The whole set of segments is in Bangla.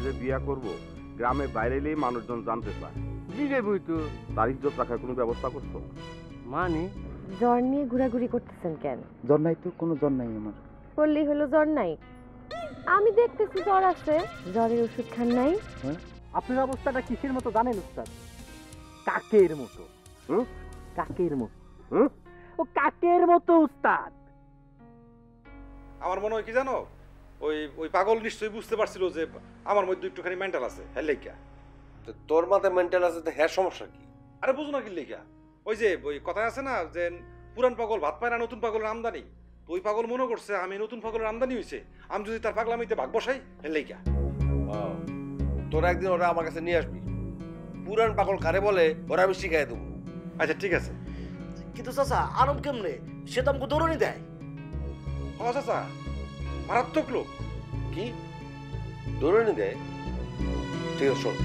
যে বিয়া করব গ্রামে বাইরে এলেই মানুষজন জানতে চায়। বিজয় বই তো তার ইজ্জত রাখার কোনো ব্যবস্থা করছো? মানে জ্বর নিয়ে ঘোরাঘুরি করতেছেন কেন? জ্বর নাই তো, কোনো জ্বর নাই আমার। বললেই হলো জ্বর নাই। আমি দেখতেছি জ্বর আছে, জ্বরের ওষুধ খান নাই? আপনার অবস্থাটা কিসের মতো জানেন উস্তাদ? কাকের মতো। কাকের মতো। ও কাকের মতো উস্তাদ। আমার মনে হয় কি জানো, ওই ওই পাগল নিশ্চয়ই বুঝতে পারছিল যে আমার মধ্যে একটুখানি মেন্টাল আছে, হ্যাঁ লেখা। তোর মাথায় মেন্টাল আছে তো হ্যাঁ সমস্যা কি? আরে বুঝো না কি লেখা, ওই যে ওই কথায় আছে না যে পুরান পাগল ভাত পায় না নতুন পাগলের আমদানি। তো ওই পাগল মনে করছে আমি নতুন পাগলের আমদানি হয়েছে, আমি যদি তার পাগলামিতে ভাগ বসাই, হ্যাঁ লেখা। তোরা একদিন ওরা আমার কাছে নিয়ে আসবি, পুরান পাগল কারে বলে ওরা আমি শিখাই দেবো। আচ্ছা ঠিক আছে। কিন্তু চাচা আরম কেমনে? সে তো আমাকে দৌড়নি দেয়। হ চাচা, মারাত্মক লোক। কি দৌড়ানি দেয়? ঠিক আছে শোন,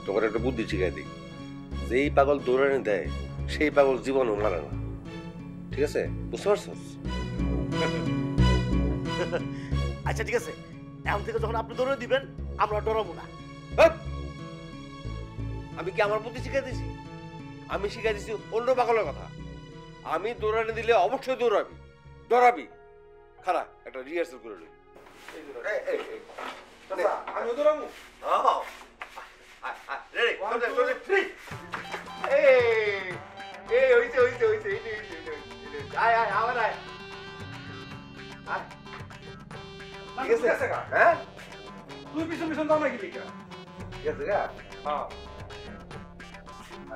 তোমার একটা বুদ্ধি শিখাই দিই। যেই পাগল দৌড়ানি দেয় সেই পাগল জীবনও মারে না, ঠিক আছে? বুঝতে পারছো? আচ্ছা ঠিক আছে, এখন থেকে যখন আপনি দৌড়ে দিবেন আমরা ডরাবো না। আমি কি আমার বুদ্ধি শিখাই দিছি? আমি শিখাই দিছি অন্য পাগলের কথা। আমি দৌড়ানি দিলে অবশ্যই দৌড়াবি, ডরাবি। খারাপ একটা রিহার্সাল করে নিই। আমি দৌড়াবো। তুই পিছন পিছন দাও নাকি লিখা? ঠিক আছে গা? হ্যাঁ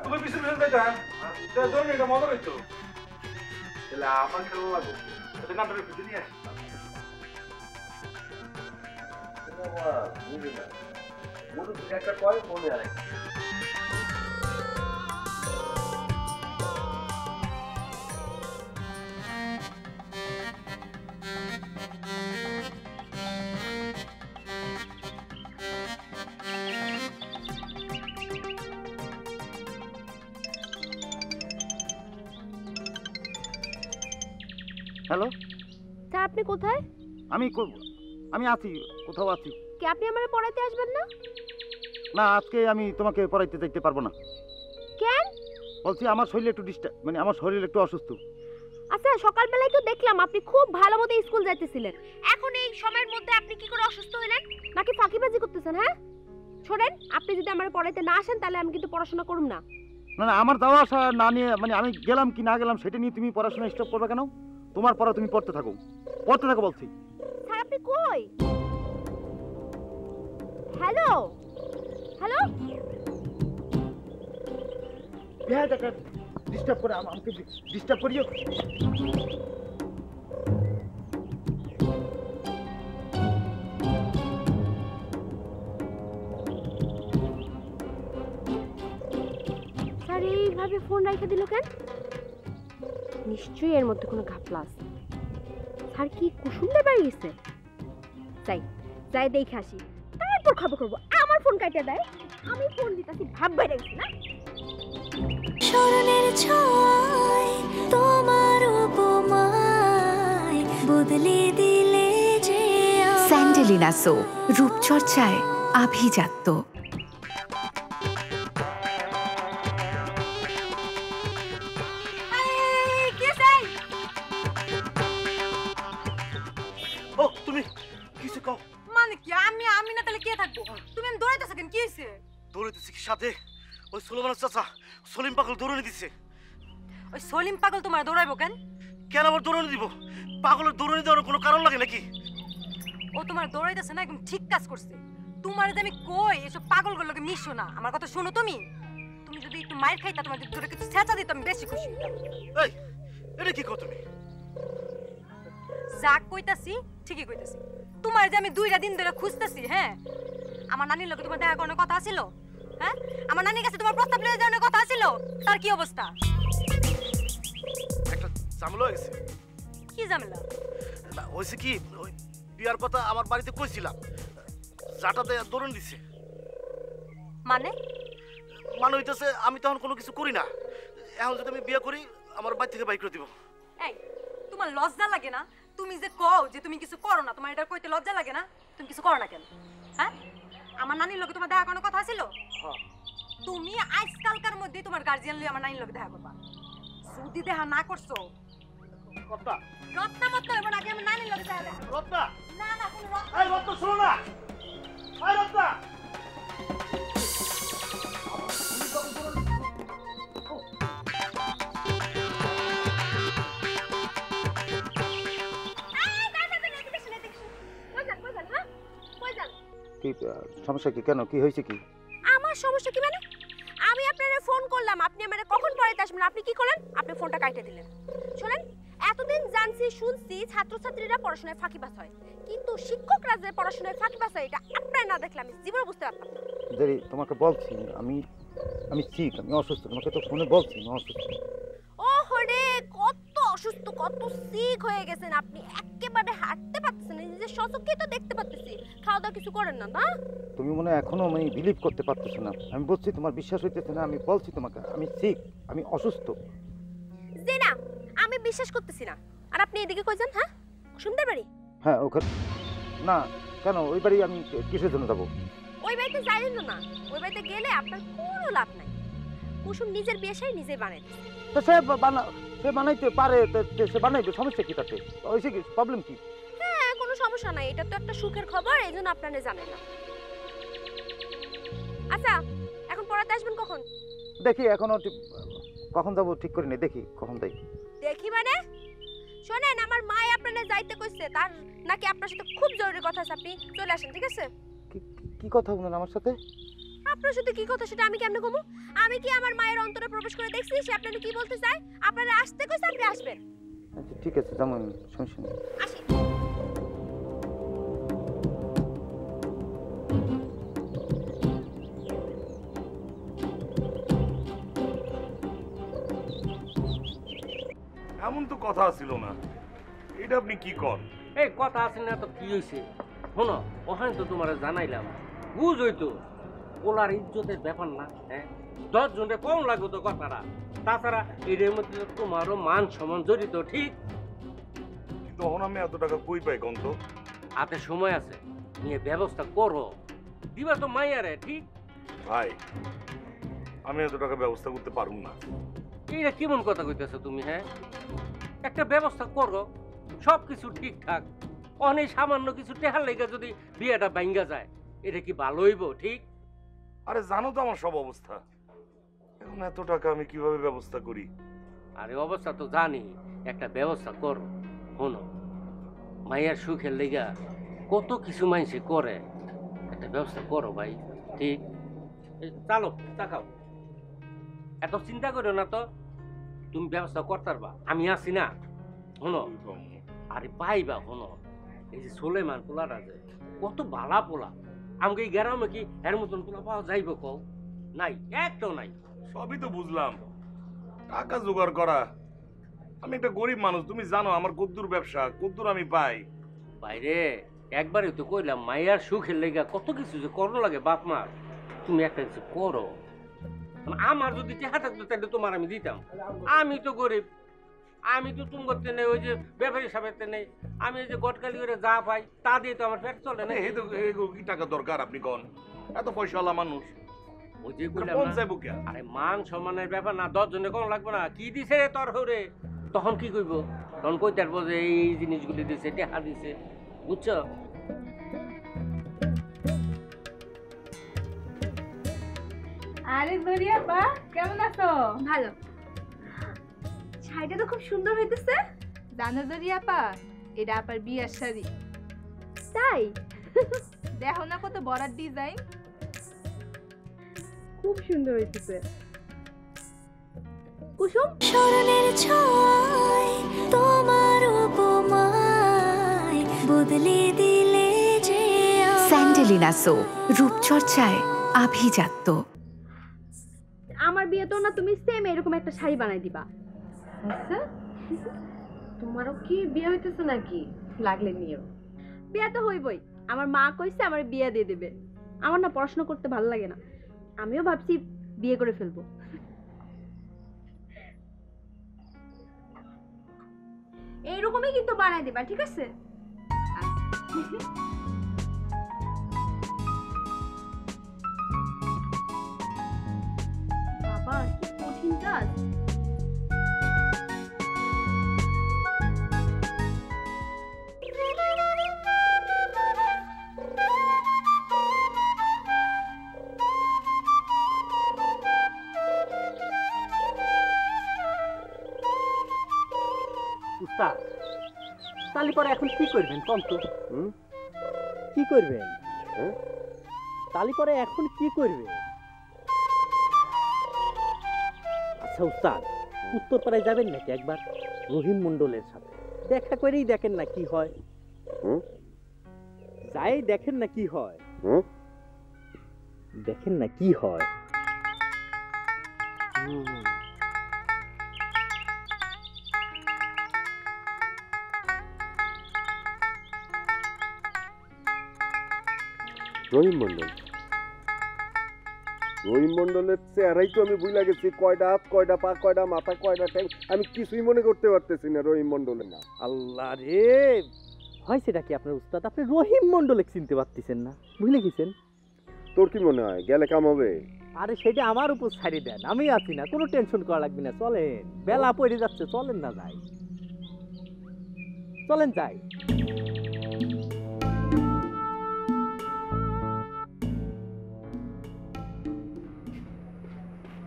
তুমি পিছন পিছন যাইতা, ধরুন এটা মজা হইতো। তাহলে আমার খেলা লাগবে, এটা নামটা পিছনে নিয়ে আসি। একটা কয় মনে হয়। হ্যালো, তা আপনি কোথায়? আমি আছি, কোথাও আছি। কি আপনি আমারে পড়াইতে আসবেন না? না, আজকে আমি তোমাকে পড়াইতে যাইতে পারবো না। কেন? বলছি আমার শরীর একটু ডিস্টার্ব, মানে আমার শরীর একটু অসুস্থ। আচ্ছা সকালবেলায় তো দেখলাম আপনি খুব ভালো মতো স্কুল যাইতেছিলেন, এখন এই সময়ের মধ্যে আপনি কি করে অসুস্থ হলেন? নাকি ফাঁকিবাজি করতেছেন? হ্যাঁ শোনেন, আপনি যদি আমার পড়াইতে না আসেন তাহলে আমি কিন্তু পড়াশোনা করব না। না না, আমার যাওয়া আসা না নিয়ে, মানে আমি গেলাম কি না গেলাম সেটা নিয়ে তুমি পড়াশোনা স্টপ করবে কেন? তোমার পড়া তুমি পড়তে থাকো বলছি। স্যার আপনি কই? হ্যালো হ্যালো, ডিস্টার্ব করে আমাকে ডিস্টার্ব করিও। স্যার এইভাবে ফোন রেখে দিল কেন? নিশ্চয়ই এর মধ্যে কোনো ঘাপলা আছে। স্যার কি কুসুমদের বাড়ি গেছে? যাই যাই দেখে আসি, তারপর খবর করবো। আমার ফোন কাটিয়ে দেয়, আমি ফোন দিতেছি ভাব বাইরে গেছি না। স্মরণের ছয় তোমার উপমায় বদলে দিলে যে স্যান্ডেলিনা সো, রূপচর্চায় আভিজাত্য। ও তুমি কিছু কও? মানে কি আমি না তাহলে কে থাকবো? তুমি আমি দৌড়াইতেছ কেন? কি হইছে? দৌড়াইতেছি কি সাথে ওই সুলেমান চাচা সলিম পাগল দৌড়ানি দিছে। ওই সলিম পাগল তোমার দৌড়াইবো কেন? কেন আবার দৌড়ানি দিব? পাগলের দৌড়ানি দেওয়ার কোনো কারণ লাগে নাকি? ও তোমার দৌড়াইতেছে না, একদম ঠিক কাজ করছে। তোমার যে আমি কই এসব পাগলগুলোকে মিশো না, আমার কথা শোনো। তুমি তুমি যদি একটু মাইর খাইতা, তোমার যদি কিছু ছেঁচা দিত, আমি বেশি খুশি হইতাম। এই এটা কি কও তুমি? যা কইতাছি ঠিকই কইতাছি। তোমার যে আমি 2টা দিন ধরে খুঁজতেছি, হ্যাঁ আমার নানির লোকে তোমার দেখা করার কথা ছিল, হ্যাঁ আমার নানির কাছে তোমার প্রস্তাব নিয়ে যাওয়ার কথা ছিল, তার কি অবস্থা? একটা ঝামেলা হয়েছে। কি ঝামেলা? হয়েছে কি, ওই বিয়ার কথা আমার বাড়িতে কইছিলাম, যাটাতে দৌড়ন দিছে। মানে মানে হইতেছে আমি তখন কোনো কিছু করি না, এখন যদি আমি বিয়ে করি আমার বাড়ি থেকে বাইক করে দিব। এই তোমার লজ্জা লাগে না? তুমি যে কও যে তুমি কিছু করো না, তোমার এটা কইতে লজ্জা লাগে না? তুমি কিছু করো না কেন? হ্যাঁ, আমার নানির লগে তোমার দেখা করার কথা ছিল। তুমি আজকালকার মধ্যে তোমার গার্জিয়ান লই আমার নানির লগে দেখা করবা। যদি দেখা না করছো রত্না রত্না মত হইব না, আগে আমার নানির লগে দেখা করো। রত্না না না, কোনো রত্না। এই রত্না শোনো না, এই রত্না কি সমস্যা কি? কেন কি হয়েছে কি? আমার সমস্যা কি মানে? আমি আপনারে ফোন করলাম, আপনি আমারে কখন পড়াইতে আসবেন, আপনি কি করলেন? আপনি ফোনটা কাটে দিলেন। শুনেন, এতদিন জানছি শুনছি ছাত্রছাত্রীরা পড়াশোনায় ফাঁকিবাজ হয়, কিন্তু শিক্ষকরা যে পড়াশোনায় ফাঁকিবাজ হয় এটা আপনার না দেখলে আমি জীবনে বুঝতে পারতাম না। দেরি, তোমাকে বলছি আমি ঠিক, আমি অসুস্থ। তোমাকে তো ফোনে বলছি আমি অসুস্থ। ওহো রে, কত অসুস্থ, কত সিক হয়ে গেছেন আপনি, একেবারে হাঁটতে পারতেছেন না, নিজের স্বচক্ষে তো দেখতে পাচ্ছি। খাওয়া দাওয়া কিছু করেন না না? তুমি মনে হয় এখনো আমি বিলিভ করতে পারতেছো না। আমি বলছি তোমার বিশ্বাস হইতেছে না। আমি বলছি তোমাকে আমি ঠিক, আমি অসুস্থ। জি না, আমি বিশ্বাস করতেছি না। আর আপনি এদিকে কই যান? হ্যাঁ, সুন্দর বাড়ি? হ্যাঁ ওখানে না, কেন ওই বাড়ি আমি কিসের জন্য যাবো? ওই বাড়িতে যাইলেন না, ওই বাড়িতে গেলে আপনার কোনো লাভ নাই। কুসুম নিজের বিয়ে সাই নিজে বানাই দিচ্ছে। তো সে বানাইতে পারে, সে বানাইবে, সমস্যা কি তাতে? হয়েছে কি, প্রবলেম কি? হ্যাঁ, কোনো সমস্যা নাই, এটা তো একটা সুখের খবর, এই জন্য আপনারা জানেন না। আচ্ছা, এখন পড়াতে আসবেন কখন? দেখি এখনো কখন যাবো ঠিক করি না, দেখি কখন যাই। দেখি মানে? শোনেন, আমার মাই আপনারা যাইতে কইছে, তার নাকি আপনার সাথে খুব জরুরি কথা আছে, আপনি চলে আসেন, ঠিক আছে? কি কথা বলেন আমার সাথে? আপনার সাথে কি কথা সেটা আমি কেমনে কমু? আমি কি আমার মায়ের অন্তরে প্রবেশ করে দেখছি সে আপনাকে কি বলতে চায়? আপনারা আসতে কইছে, আপনি আসবেন। আচ্ছা ঠিক আছে, যেমন সমস্যা নেই। আসি। এমন তো কথা ছিল না, এটা আপনি কি কন? এই কথা আছে না তো কি হয়েছে? শোনো, ওখানে তো তোমার জানাইলাম, বুঝই তো ওলার ইজ্জতের ব্যাপার না। হ্যাঁ, 10 জনের কম লাগবে তো কথাটা। তাছাড়া এর মধ্যে তোমারও মান সম্মান জড়িত, ঠিক? তখন আমি এত টাকা কই পাই কন তো? হাতে সময় আছে, নিয়ে ব্যবস্থা করো, দিবা তো মাইয়ারে, ঠিক? ভাই, আমি এত টাকা ব্যবস্থা করতে পারুম না। এইটা কেমন কথা কইতেছো তুমি? হ্যাঁ, একটা ব্যবস্থা করো, সবকিছু ঠিকঠাক। অনেক সামান্য কিছু টেহার লেগে যদি বিয়েটা ভাঙ্গা যায়, এটা কি ভালো হইব? ঠিক? আরে জানো তো আমার সব অবস্থা, এখন এত টাকা আমি কিভাবে ব্যবস্থা করি? আরে অবস্থা তো জানি, একটা ব্যবস্থা করো। শোনো, মাইয়ার সুখের লেগা কত কিছু মানুষে করে, একটা ব্যবস্থা করো ভাই, ঠিক? চালো, তাকাও, এত চিন্তা করো না তো, তুমি ব্যবস্থা করতে পারবা, আমি আছি না। শোনো, আরে পাইবা। শোনো, এই যে সোলেমান পোলাটা যে কত ভালা পোলা, আমাকে এই গ্রামে কি এর মতন পোলা পাওয়া যাইব? কও, নাই, একটাও নাই। সবই তো বুঝলাম, টাকা জোগাড় করা। আমি একটা গরিব মানুষ, তুমি জানো আমার কদ্দুর ব্যবসা, কদ্দুর আমি পাই। বাইরে একবারে তো কইলাম, মাইয়ার সুখের লেগা কত কিছু যে করো লাগে বাপ মার, তুমি একটা কিছু করো। আমার যদি টাকা থাকতো তাহলে তোমার আমি দিতাম। আমি তো গরিব, আমি তো তুমি করতে নেই, ওই যে ব্যাপারী সাহেবের নেই, আমি এই যে গটকালি করে যা পাই তা দিয়ে তো আমার পেট চলে না। কি টাকা দরকার আপনি কন? এত পয়সাওয়ালা মানুষ, ওই যে আরে মান সম্মানের ব্যাপার না, 10 জনে কোন লাগবে না। কি দিছে রে তোর হরে? তখন কি কইব? তখন কইতে পারবো যে এই জিনিসগুলি দিছে, টাকা দিছে, বুঝছো? আরে জরিয়া পা, কেমন আছো? ভালো। শাড়িটা তো খুব সুন্দর হইতেছে। জানো জরিয়া পা, এটা আপার বিয়ের শাড়ি। তাই? দেখো না কত বড় ডিজাইন, খুব সুন্দর হইতেছে। কুসুম, স্মরণের ছয় তোমার উপমায় বদলে দিলে যে স্যান্ডেলিনা সো, রূপচর্চায় আভিজাত্য। আমার বিয়ে তো না তুমি সেম এরকম একটা শাড়ি বানাই দিবা। আচ্ছা, তোমারও কি বিয়ে হইতেছে নাকি? লাগলে নিও। বিয়ে তো হইবই, আমার মা কইছে আমার বিয়ে দিয়ে দেবে। আমার না পড়াশোনা করতে ভালো লাগে না, আমিও ভাবছি বিয়ে করে ফেলবো। এইরকমই কিন্তু বানাই দিবা, ঠিক আছে? বাবা কি কঠিন কাজ। উস্তাদ তাহলে পরে এখন কি করবেন কম তো? কি করবেন? তাহলে পরে এখন কি করবেন? আচ্ছা উস্তাদ, উত্তরপাড়ায় যাবেন নাকি একবার রহিম মন্ডলের সাথে দেখা করেই দেখেন না কি হয়। যাই দেখেন না কি হয়। দেখেন না কি হয়। রহিম মন্ডল, রহিম মন্ডলের চেহারাই তো আমি ভুলে গেছি। কয়টা হাত, কয়টা পা, কয়টা মাথা, কয়টা ট্যাং, আমি কিছুই মনে করতে পারতেছি না রহিম মন্ডলের নাম। আল্লাহ রে, হয়েছেটা কি আপনার উস্তাদ? আপনি রহিম মন্ডলে চিনতে পারতেছেন না, ভুলে গেছেন? তোর কি মনে হয় গেলে কাম হবে? আরে সেটা আমার উপর ছাড়ি দেন, আমি আছি না, কোনো টেনশন করা লাগবে না। চলেন, বেলা পড়ে যাচ্ছে, চলেন না যাই, চলেন যাই।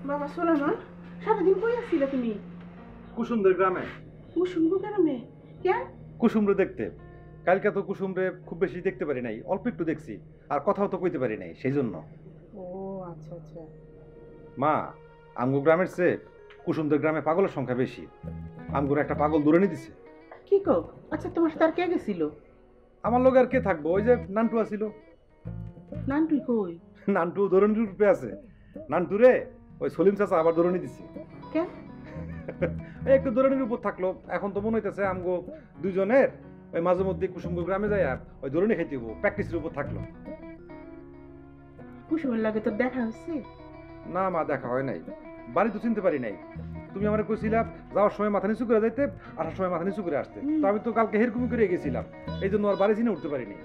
বাবা সোলেমান, সারাদিন কই আসছিলে তুমি? কুসুমদের গ্রামে। কুসুমর গ্রামে? কেন? কুসুমরে দেখতে। কালকে তো কুসুমরে খুব বেশি দেখতে পারি নাই, অল্প একটু দেখছি, আর কথাও তো কইতে পারি নাই, সেই জন্য। ও আচ্ছা আচ্ছা। মা, আমগো গ্রামের চেয়ে কুসুমদের গ্রামে পাগলের সংখ্যা বেশি। আমগোর একটা পাগল দূরে নিয়ে দিছে। কি কও? আচ্ছা তোমার সাথে আর কে গেছিল? আমার লোক আর কে থাকবো, ওই যে নান্টু আছিল। নান্টু কই? নান্টু ধরনের রূপে আছে। নান্টু রে ওই সলিম চাচা আবার ধরনি দিছে। কেন? একটু ধরনের উপর থাকলো। এখন তো মনে হইতেছে আমগো দুজনের ওই মাঝে মধ্যে কুসুমপুর গ্রামে যাই ওই ধরনি খাইতে হবো, প্র্যাকটিসের উপর থাকলো। কুসুমের লাগে তোর দেখা হচ্ছে? না মা, দেখা হয় নাই, বাড়ি তো চিনতে পারি নাই। তুমি আমার কইছিলা যাওয়ার সময় মাথা নিচু করে যাইতে, আসার সময় মাথা নিচু করে আসতে। তো আমি তো কালকে হেরকুমি করে গেছিলাম, এই জন্য আর বাড়ি চিনে উঠতে পারিনি।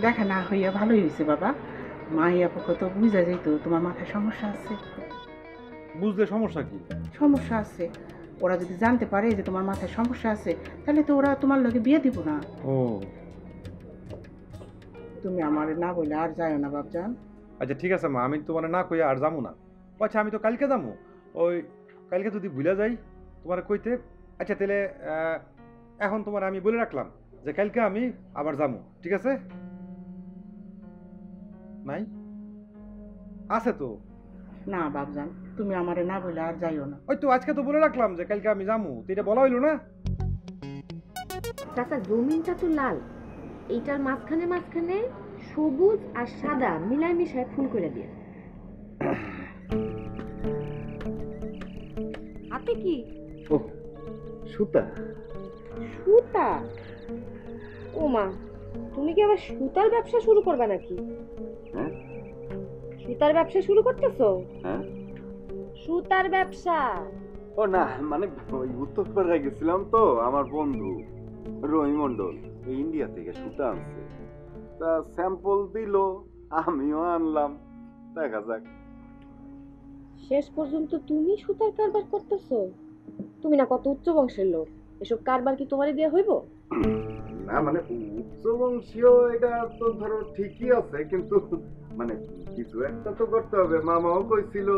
দেখা না হইয়া ভালোই হয়েছে বাবা। মাইয়া পক্ষ তো বুঝা যাইতো তোমার মাথায় সমস্যা আছে। বুঝলে সমস্যা কি? সমস্যা আছে, ওরা যদি জানতে পারে যে তোমার মাথায় সমস্যা আছে, তাহলে তো ওরা তোমার লগে বিয়ে দিব না। ও, তুমি আমার না বলে আর যাও না বাপজান। আচ্ছা ঠিক আছে মা, আমি তোমার না কইয়া আর যাবো না। আচ্ছা আমি তো কালকে যাবো, ওই কালকে যদি ভুলে যাই তোমার কইতে। আচ্ছা তাহলে এখন তোমার আমি বলে রাখলাম যে কালকে আমি আবার যাবো, ঠিক আছে? নাই আছে তো? না বাপজান, তুমি আমারে না বলে আর যাইও না। ওই তো আজকে তো বলে রাখলাম যে কালকে আমি যাবো, তো এটা বলা হইলো না? চাচা জমিনটা তো লাল, এইটার মাঝখানে মাঝখানে সবুজ আর সাদা মিলাই মিশায় ফুল করে দিয়ে। হাতে কি? ও সুতা। সুতা? ও মা, তুমি কি আবার সুতার ব্যবসা শুরু করবে নাকি? হ্যাঁ, সুতার ব্যবসা শুরু করতেছো? হ্যাঁ, সুতার ব্যবসা? ও না, মানে ওই উত্তরপাড়ায় গেছিলাম তো, আমার বন্ধু রহিম মন্ডল ইন্ডিয়া থেকে সুতা আনছে, তা স্যাম্পল দিল, আমিও আনলাম, দেখা যাক। শেষ পর্যন্ত তুমি সুতার কারবার করতেছো? তুমি না কত উচ্চ বংশের লোক, এসব কারবার কি তোমারই দেয়া হইব? না মানে উচ্চ বংশীয় এটা তো ধরো ঠিকই আছে, কিন্তু মানে কিছু একটা তো করতে হবে। মামাও কইছিল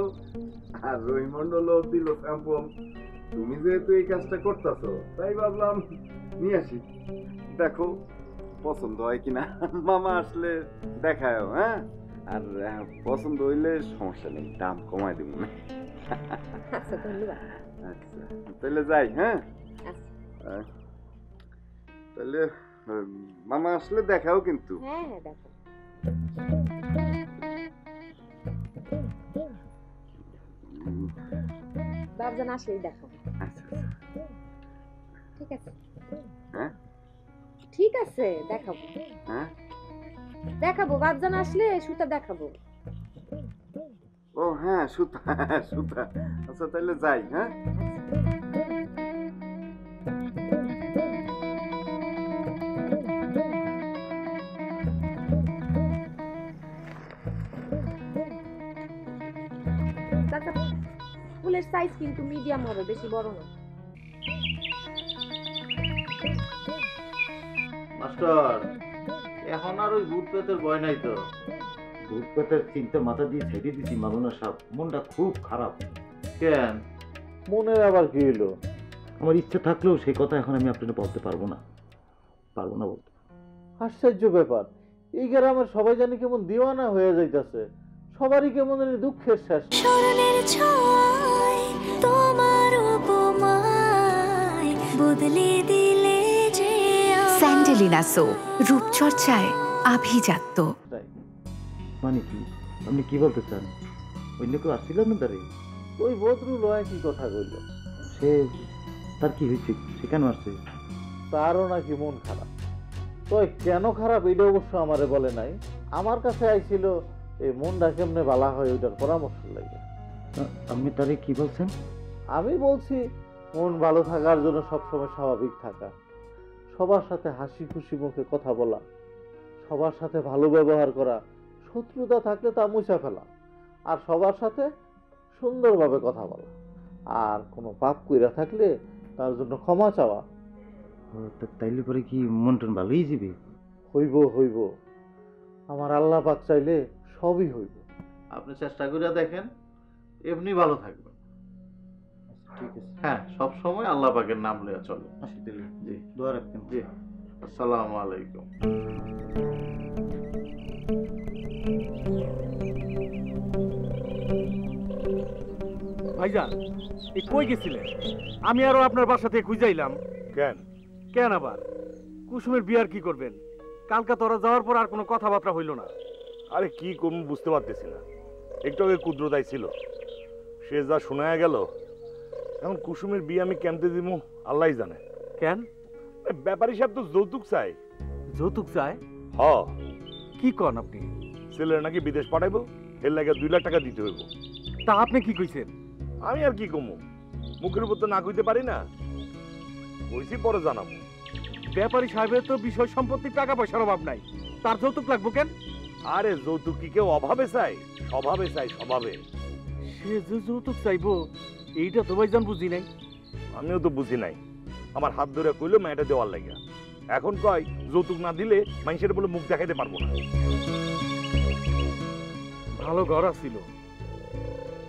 আর রহিম মন্ডলও দিল স্যাম্পল। তুমি যেহেতু এই কাজটা করতেছো, তাই ভাবলাম নিয়ে আসি, দেখো পছন্দ হয় কিনা। মামা আসলে দেখায়, হ্যাঁ, আর পছন্দ হইলে সমস্যা নেই, দাম কমাই দিব না। আচ্ছা ধন্যবাদ। আচ্ছা তাহলে যাই, হ্যাঁ। তাহলে মামা আসলে দেখাও কিন্তু। হ্যাঁ হ্যাঁ দেখো। বাবজান আসলেই দেখো। আচ্ছা ঠিক আছে। হ্যাঁ ঠিক আছে, দেখাবো। হ্যাঁ দেখাবো, বাবজান আসলে সুতা দেখাবো। ও হ্যাঁ, সুতা, সুতা। আচ্ছা তাহলে যাই, হ্যাঁ। চাচা ফুলের সাইজ কিন্তু মিডিয়াম হবে, বেশি বড় না। মাস্টার, এখন আর ওই ভূত পেতের ভয় নাই তো? ভূত পেতের চিন্তা মাথা দিয়ে ছেড়ে দিছি মামুনা সাহেব, মনটা খুব খারাপ। কেন, মনের আবার কি হইলো? আমার ইচ্ছা থাকলেও সেই কথা এখন আমি আপনাকে বলতে পারবো না বলতে। আশ্চর্য ব্যাপার, এই গ্রামের সবাই জানি কেমন দিওয়ানা হয়ে যাইতাছে, সবারই কেমন দুঃখের শেষ। স্মরণের ছোঁয়ায় তোমার উপমায় বদলে দিলে যে স্যান্ডেলিনা সো, রূপচর্চায় আভিজাত্য। মানে কি, আপনি কি বলতে চান? অন্য কেউ আসছিল না তারে? ওই বদরুল কি কথা কইল? সে তার কি হয়েছে, সে কেন আসছে? তারও নাকি মন খারাপ। তো কেন খারাপ এটা অবশ্য আমারে বলে নাই, আমার কাছে আইছিল এই মনটা কেমনে বালা হয় ওইটার পরামর্শ লাগে। আপনি তারে কি বলছেন? আমি বলছি মন ভালো থাকার জন্য সবসময় স্বাভাবিক থাকা, সবার সাথে হাসি খুশি মুখে কথা বলা, সবার সাথে ভালো ব্যবহার করা, শত্রুতা থাকলে তা মুছে ফেলা, আর সবার সাথে সুন্দরভাবে কথা বলা, আর কোনো পাপ কইরা থাকলে তার জন্য ক্ষমা চাওয়া। তাইলে পরে কি মন টন ভালোই যাবে? হইব, আমার আল্লাহ পাক চাইলে সবই হইব। আপনি চেষ্টা করে দেখেন, এমনি ভালো থাকবেন। ঠিক আছে, হ্যাঁ, সব সময় আল্লাহ পাকের নাম লইয়া চলে। জি, দোয়া রাখবেন। জি, আসসালামু আলাইকুম। ভাইজান, এই কই গেছিলেন? আমি আরো আপনার বাসা থেকে খুঁজাইলাম। কেন আবার? কুসুমের বিয়ার কি করবেন? কালকা তোরা যাওয়ার পর আর কোনো কথাবার্তা হইল না। আরে কি করবো বুঝতে পারতেছি না। একটু আগে কুদ্রতাই ছিল, সে যা শোনায় গেল। এখন কুসুমের বিয়ে আমি কেমতে দিব আল্লাহই জানে। কেন? ব্যাপারী সাহেব তো যৌতুক চাই। যৌতুক চায়? হ। কি কন আপনি? ছেলের নাকি বিদেশ পাঠাইবো, এর লাগে 2 লাখ টাকা দিতে হইব। তা আপনি কি কইছেন? আমি আর কি কমু, মুখের উপর তো না কইতে পারি না। কইছি পরে জানাবো। ব্যাপারী সাহেবের তো বিষয় সম্পত্তির টাকা পয়সার অভাব নাই, তার যৌতুক লাগবো কেন? আরে যৌতুক কি কেউ অভাবে চাই? স্বভাবে চাই, স্বভাবে। সে যে যৌতুক চাইবো এইটা তো ভাইজান বুঝি নাই। আমিও তো বুঝি নাই। আমার হাত ধরে কইলো মেয়েটা দেওয়ার লাগে, এখন কয় যৌতুক না দিলে মানুষের বলে মুখ দেখাইতে পারবো না। ভালো ঘর আছিল,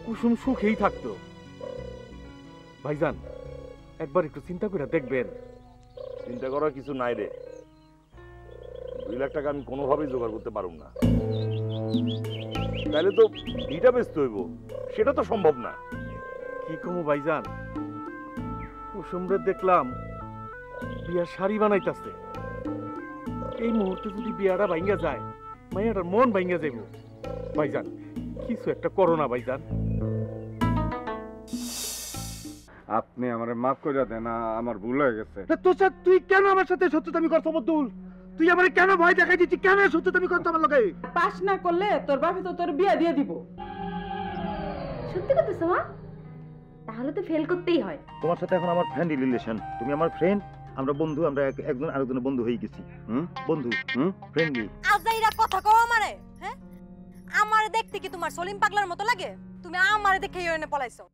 কুসুম সুখেই থাকতো। ভাইজান, একবার একটু চিন্তা করে দেখবেন। চিন্তা করার কিছু নাই রে। 2 লাখ টাকা আমি কোনোভাবেই জোগাড় করতে পারব না। তাহলে তো ভিটা বেচতে হইব, সেটা তো সম্ভব না। কি কমু ভাইজান, কুসুমরে দেখলাম বিয়ার শাড়ি বানাইতাছে। এই মুহূর্তে যদি বিয়াটা ভাঙ্গা যায়, মাইয়াটার মন ভাঙ্গা যাইব। ভাইজান, কিছু একটা করো না ভাইজান। আপনি আমারে মাফ করে দেন, আমার ভুল হয়ে গেছে। তুই কেন আমার সাথে শত্রুতামি করছ বদুল? তুই আমারে কেন ভয় দেখাই দিচ্ছিস? কেন শত্রুতামি করছ আমার লগে? পাস না করলে তোর বাপে তো তোর বিয়ে দিয়ে দিব। সত্যি কথা মা? তাহলে তো ফেল করতেই হয়। তোমার সাথে এখন আমার ফ্রেন্ড রিলেশন, তুমি আমার ফ্রেন্ড, আমরা বন্ধু, আমরা একজন আরেকজনের বন্ধু হয়ে গেছি। বন্ধু, ফ্রেন্ডলি। আজাইরা কথা কও আমারে, হ্যাঁ? আমারে দেখতে কি তোমার সলিম পাগলার মতো লাগে? তুমি আমারে দেখে এনে পলাইছো।